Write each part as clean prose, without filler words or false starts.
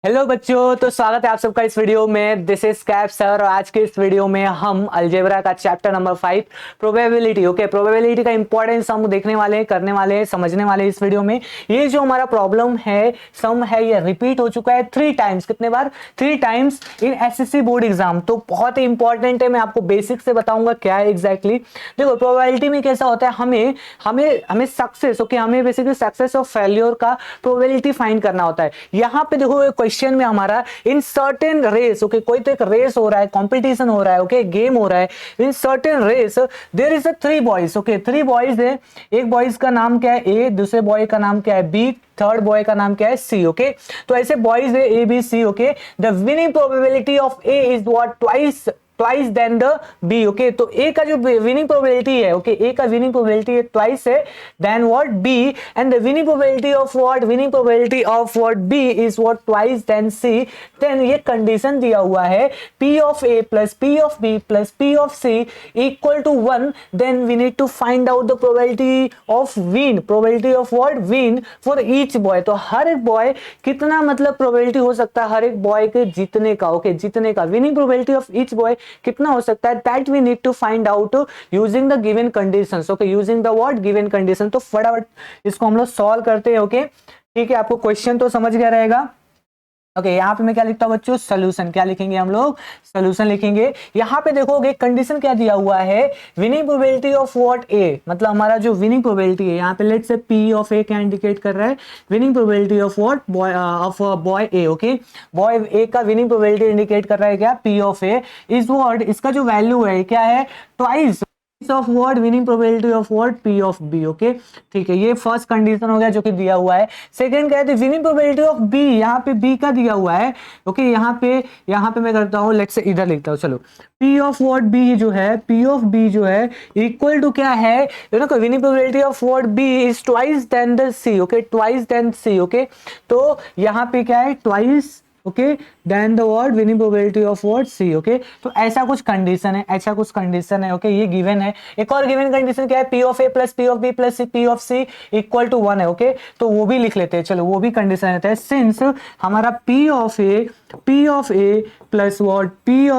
Hello बच्चों, तो स्वागत है आप सबका इस वीडियो में। दिस इज कैप सर और आज के इस वीडियो में हम अलजेब्रा का चैप्टर नंबर 5 प्रोबेबिलिटी प्रोबेबिलिटी का इंपॉर्टेंस हम देखने वाले हैं, करने वाले हैं, समझने वाले हैं इस वीडियो में। ये जो हमारा प्रॉब्लम है, सम है, ये रिपीट हो चुका है 3 टाइम्स। कितने बार? 3 times in SSC board exam. तो बहुत ही इंपॉर्टेंट है। मैं आपको बेसिक से बताऊंगा क्या है एग्जैक्टली। देखो, प्रोबेबिलिटी में कैसा होता है, हमें हमें हमें सक्सेस हमें बेसिकली सक्सेस और फेल्योर का प्रोबेबिलिटी फाइंड करना होता है। यहाँ पे देखो क्वेश्चन में हमारा इन सर्टेन रेस, कोई तो एक रेस हो रहा है, कंपटीशन हो रहा है, गेम हो रहा है। In certain race there is a 3 boys. 3 boys है। एक बॉयज का नाम क्या है ए, दूसरे बॉय का नाम क्या है बी, थर्ड बॉय का नाम क्या है सी। तो ऐसे बॉयज है A B C. The winning probability of A is what twice than the B. तो ए का जो विनिंग प्रोबेबिलिटी है, ए का विनिंग प्रोबेबिलिटी है ट्वाइस है than what B, and the winning probability of what B is what twice than C. Then ये condition दिया हुआ है p of a plus p of b plus p of c equal to 1। Then we need to find out the probability of win for each boy. तो हर एक boy कितना मतलब probability हो सकता है हर एक बॉय के जीतने का। जीतने का winning probability of each boy कितना हो सकता है, that we need to find out using the given conditions. Using the what given condition. तो फटाफट इसको हम लोग सॉल्व करते हैं। ठीक है, आपको क्वेश्चन तो समझ गया रहेगा। यहाँ पे मैं क्या लिखता हूं बच्चों, सोल्यूशन। क्या लिखेंगे हम लोग? सोल्यूशन लिखेंगे। यहाँ पे देखोगे कंडीशन क्या दिया हुआ है, विनिंग प्रोबेबिलिटी ऑफ व्हाट ए, मतलब हमारा जो विनिंग प्रोबेबिलिटी है यहाँ पे लेट्स से पी ऑफ ए क्या इंडिकेट कर रहा है, winning probability of what boy A. Boy A का विनिंग प्रोबेबिलिटी इंडिकेट कर रहा है क्या, P of A is what, इसका जो वैल्यू है क्या है, twice of what winning probability of what P of B. ठीक है, ये फर्स्ट कंडीशन हो गया जो कि दिया हुआ है। सेकंड क्या है, विनिंग प्रोबेबिलिटी ऑफ बी, यहाँ पे बी का दिया हुआ है। यहाँ पे मैं करता हूँ, लेट्स से इधर लिखता हूँ, चलो पी ऑफ व्हाट बी जो है, पी ऑफ बी जो है इक्वल टू क्या है, winning probability of what B is twice than the C. Twice than C. तो यहाँ पे क्या है, twice than the word winning probability of what C. तो ऐसा कुछ कंडीशन है, ये गिवन है। एक और गिवन कंडीशन क्या है, P of A plus P of B plus P of C equal to 1 है। तो वो भी लिख लेते हैं, चलो वो भी कंडीशन रहता है। सिंस हमारा P of A plus what P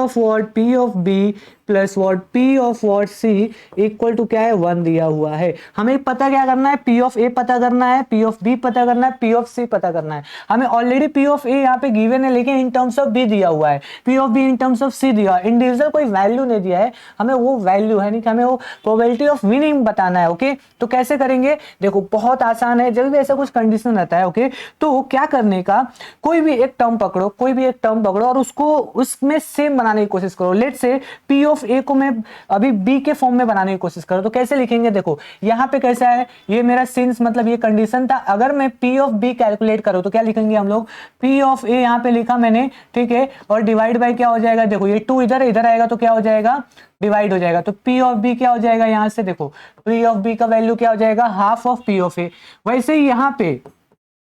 of B plus what P of what C equal to क्या है, 1 दिया हुआ है। हमें पता क्या करना है, पी ऑफ ए पता करना है, पी ऑफ बी पता करना है, पी ऑफ सी पता करना है। हमें ऑलरेडी पी ऑफ ए यहाँ पे गिवन है, लेकिन इन टर्म्स ऑफ बी दिया हुआ है, P of B in terms of C दिया है। इंडिविजुअल कोई वैल्यू नहीं दिया है, हमें वो वैल्यू है नहीं कि हमें वो प्रोबेबिलिटी ऑफ विनिंग बताना है। तो कैसे करेंगे, देखो बहुत आसान है। जब भी ऐसा कुछ कंडीशन रहता है तो क्या करने का, कोई भी एक टर्म पकड़ो और उसको उसमें सेम बनाने की कोशिश करो। लेट्स से पी ऑफ ए को मैं अभी बी के फॉर्म में बनाने की कोशिश करो, तो कैसे लिखेंगे, देखो यहाँ पे कैसा है, ये मेरा सिंस मतलब ये कंडीशन था। अगर मैं पी ऑफ बी कैलकुलेट करूं तो क्या लिखेंगे हम लोग, पी ऑफ ए यहाँ पे लिखा मैंने, ठीक है, और डिवाइड बाय क्या हो जाएगा, देखो ये 2 इधर आएगा तो क्या हो जाएगा, डिवाइड हो जाएगा। तो पी ऑफ बी क्या हो जाएगा, यहां से देखो पी ऑफ बी का वैल्यू क्या हो जाएगा, हाफ ऑफ पी ऑफ ए। वैसे ही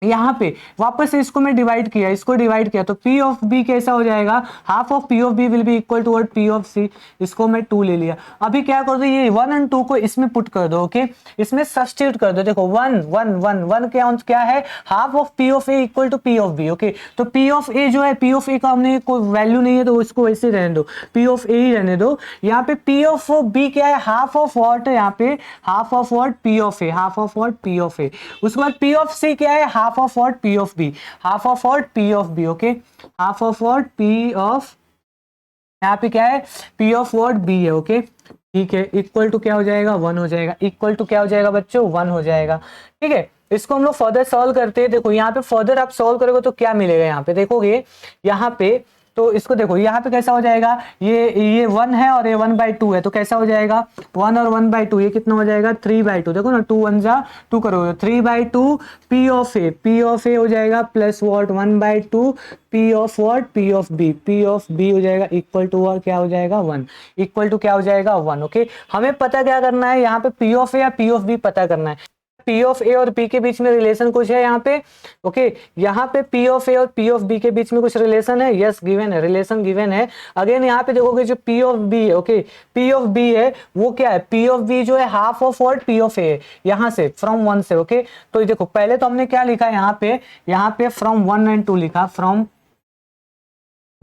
यहाँ पे वापस से इसको मैं डिवाइड किया, तो P ऑफ B कैसा हो जाएगा, half of P of B will be equal to P of C। इसको मैं 2 ले लिया। अभी क्या कर दो, ये 1 और 2 को इसमें पुट कर दो। इसमें सब्स्टिट्यूट कर दो। देखो 1 क्या है, half of P of A equal to P of B। तो P ऑफ A जो है, P ऑफ A का हमने कोई वैल्यू नहीं है तो इसको वैसे रहने दो, P ऑफ A ही रहने दो। यहाँ पे P ऑफ B क्या है, हाफ ऑफ व्हाट है, यहाँ पे half of what P of A, half of what P of A। उसके बाद P ऑफ C क्या है, half of what P of B, half of what P of B। Half of what P of, यहाँ पे क्या है, P of what B है। ठीक है, इक्वल टू क्या हो जाएगा, 1 हो जाएगा। इक्वल टू क्या हो जाएगा बच्चों, 1 हो जाएगा। ठीक है, इसको हम लोग फर्दर सॉल्व करते हैं। देखो यहाँ पे फर्दर आप सॉल्व करोगे तो क्या मिलेगा, यहाँ पे देखोगे, यहाँ पे तो इसको देखो, यहाँ पे कैसा हो जाएगा, ये 1 है और ये 1/2 है, तो कैसा हो जाएगा, 1 और 1/2, ये कितना हो जाएगा, 3/2। देखो ना, 2 1 जा 2 करोगे, 3/2 P ऑफ ए हो जाएगा plus what 1/2 P of what P of B हो जाएगा इक्वल टू और क्या हो जाएगा, 1। इक्वल टू क्या हो जाएगा, 1। हमें पता क्या करना है, यहाँ पे P ऑफ ए या P ऑफ बी पता करना है। P ऑफ ए और P के बीच में रिलेशन कुछ है यहाँ पे। यहाँ पे P ऑफ ए और P ऑफ बी के बीच में कुछ रिलेशन है, यस गिवन है, रिलेशन गिवन है। अगेन यहाँ पे देखोगे जो P ऑफ बी है, P ऑफ बी है वो क्या है, P ऑफ बी जो है half of what P of A, यहाँ से फ्रॉम 1 से। तो देखो पहले तो हमने क्या लिखा है, यहाँ पे फ्रॉम 1 and 2 लिखा, फ्रॉम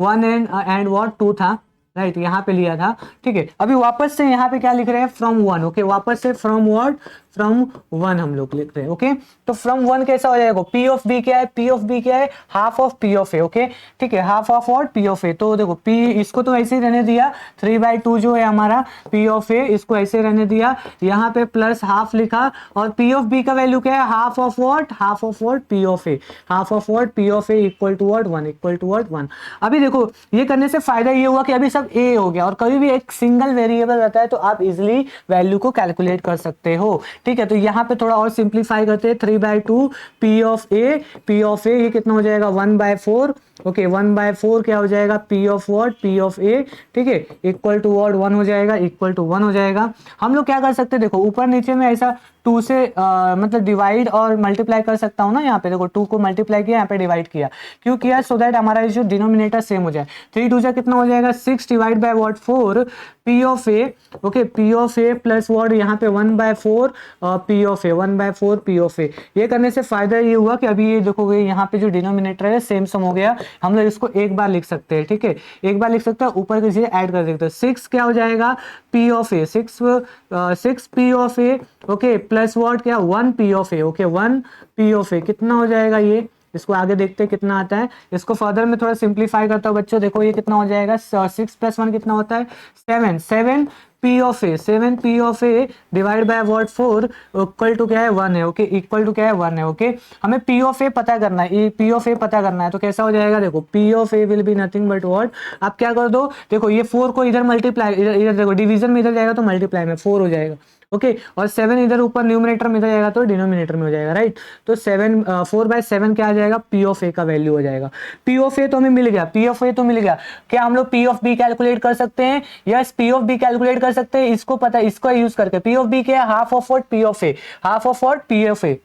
1 एंड व्हाट 2 था, राइट, यहाँ पे लिया था, ठीक है। अभी वापस से यहाँ पे क्या लिख रहे हैं, फ्रॉम 1, ओके, वापस से फ्रॉम व्हाट, फ्रॉम 1 हम लोग लिख रहे हैं, ओके। तो फ्रॉम 1 कैसा हो जाएगा, पी ऑफ बी क्या है, पी ऑफ बी क्या है, half of P of A, okay, ठीक है, half of what, P of A. तो देखो पी, इसको तो ऐसे ही रहने दिया, 3/2 जो है हमारा पी ऑफ ए, इसको ऐसे रहने दिया, यहाँ पे प्लस हाफ लिखा, और पी ऑफ बी का वैल्यू क्या है, half of what, half of what, P of A, half of what, P of A equal to what 1, equal to what 1। अभी देखो ये करने से फायदा ये हुआ कि अभी सब ए हो गया, और कभी भी एक सिंगल वेरिएबल रहता है तो आप इजिली वैल्यू को कैलकुलेट कर सकते हो, ठीक है। तो यहाँ पे थोड़ा और सिंप्लीफाई करते हैं, 3/2 P of A, P of A ये कितना हो जाएगा 1/4, ओके, 1/4 क्या हो जाएगा, P of what, P of A, ठीक है, इक्वल टू व्हाट 1 हो जाएगा, इक्वल टू 1 हो जाएगा। हम लोग क्या कर सकते हैं, देखो ऊपर नीचे में ऐसा 2 से मतलब डिवाइड और मल्टीप्लाई कर सकता हूँ ना, यहाँ पे देखो 2 को मल्टीप्लाई किया, यहाँ पे डिवाइड किया, क्यों किया, सो दैट हमारा जो डिनोमिनेटर सेम हो जाए। 3 2 से कितना हो जाएगा 6 divide by what 4 P of A, okay, P of A plus what यहाँ पे 1/4 P of A, 1/4 P of A. ये करने से फायदा ये हुआ कि अभी ये देखोगे यहाँ पे जो डिनोमिनेटर है सेम सम हो गया, हम लोग इसको एक बार लिख सकते हैं, ठीक है, एक बार लिख सकते हैं, ऊपर की चीजें ऐड कर सकते हैं। 6 क्या हो जाएगा, P of A, 6 P of A, okay, plus what क्या 1 P of A, okay, 1 P of A कितना हो जाएगा ये, इसको आगे देखते हैं कितना आता है। इसको फर्दर में थोड़ा सिंप्लीफाई करता हूँ बच्चों, देखो ये कितना हो जाएगा, 6 + 1 कितना होता है 7, 7 P of A, 7 P of A divide by what 4 equal to क्या है 1 है, ओके, इक्वल टू क्या है 1 है, ओके। हमें पी ऑफ ए पता करना है, पी ऑफ ए पता करना है, तो कैसा हो जाएगा, देखो P of A will be nothing but what, आप क्या कर दो, देखो ये 4 को इधर मल्टीप्लाई, इधर देखो डिवीजन में इधर जाएगा तो मल्टीप्लाई में 4 हो जाएगा, ओके, और 7 इधर ऊपर न्यूमरेटर में इधर जाएगा तो डिनोमिनेटर में हो जाएगा, राइट। तो 4/7 क्या आ जाएगा, पी ऑफ ए का वैल्यू हो जाएगा। पी ऑफ ए तो हमें मिल गया, पी ऑफ ए तो मिल गया, क्या हम लोग पी ऑफ बी कैलकुलेट कर सकते हैं, yes, P of B calculate कर सकते हैं, इसको पता है, इसको यूज करके पी ऑफ बी क्या है, half of what P of A, half of what P of A,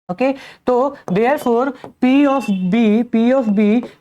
okay. तो therefore p of b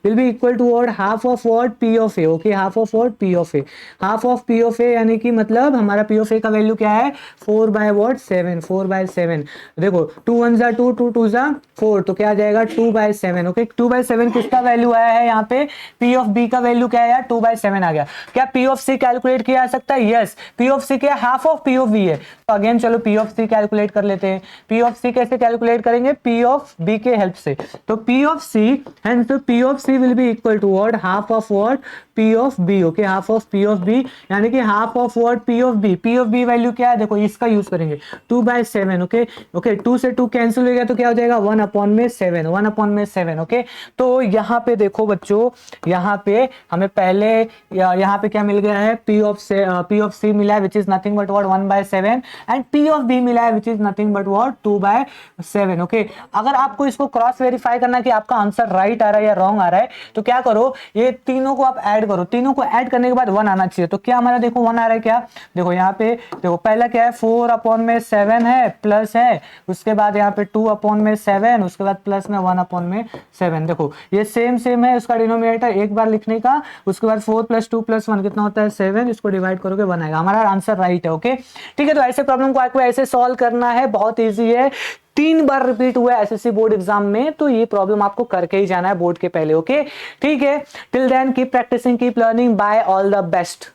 will be equal to what, half of what p of a, okay, half of what p of a, half of p of a यानी कि मतलब हमारा p of a का value क्या है 4/7, 4/7, देखो 2 1 जा 2, 2 2 जा 4, तो क्या आ जाएगा 2/7, ओके। 2/7 किसका वैल्यू आया है यहाँ पे, p of b का वैल्यू क्या है यार 2/7 आ गया। क्या p of c कैलकुलेट किया जा सकता है, यस, p of c क्या half of p of b है, तो अगेन चलो p of c कैलकुलेट कर लेते हैं। p of c कैसे कैलकुलेट करेंगे, P ऑफ B के हेल्प से, तो P of C and so P of C will be equal to what, half of what P of B, okay, half of P of B यानी कि half of what P of B, P of B value क्या है, देखो इसका use करेंगे 2/7, okay, okay, 2 से 2 cancel हो गया तो क्या हो जाएगा 1/7, 1/7, ओके। तो यहाँ पे देखो बच्चों, यहाँ पे हमें पहले यहाँ पे क्या मिल गया है, P ऑफ C मिला है which is nothing but what 1/7 and P of B मिला है which is nothing but what 2/7, okay. अगर आपको इसको क्रॉस वेरीफाई करना कि आपका आंसर राइट आ रहा है या रॉन्ग आ रहा है, तो क्या करो, ये तीनों को आप ऐड करो, तीनों को ऐड करने के बाद 1 आना चाहिए। तो क्या हमारा देखो 1 आ रहा है, क्या देखो यहाँ पे देखो पहला क्या है 4/7 है, प्लस है, उसके बाद यहाँ पे 2/7, उसके बाद प्लस में 1/7, देखो ये सेम है, उसका डिनोमिनेटर एक बार लिखने का, उसके बाद 4 + 2 + 1 कितना होता है 7, इसको डिवाइड करोगे 1 आएगा, हमारा आंसर राइट है, ओके, ठीक है। तो ऐसे प्रॉब्लम को आपको ऐसे सॉल्व करना है, बहुत ईजी है, 3 बार रिपीट हुआ है एसएससी बोर्ड एग्जाम में, तो ये प्रॉब्लम आपको करके ही जाना है बोर्ड के पहले, ओके, ठीक है। Till then keep practising, keep learning, bye, all the best.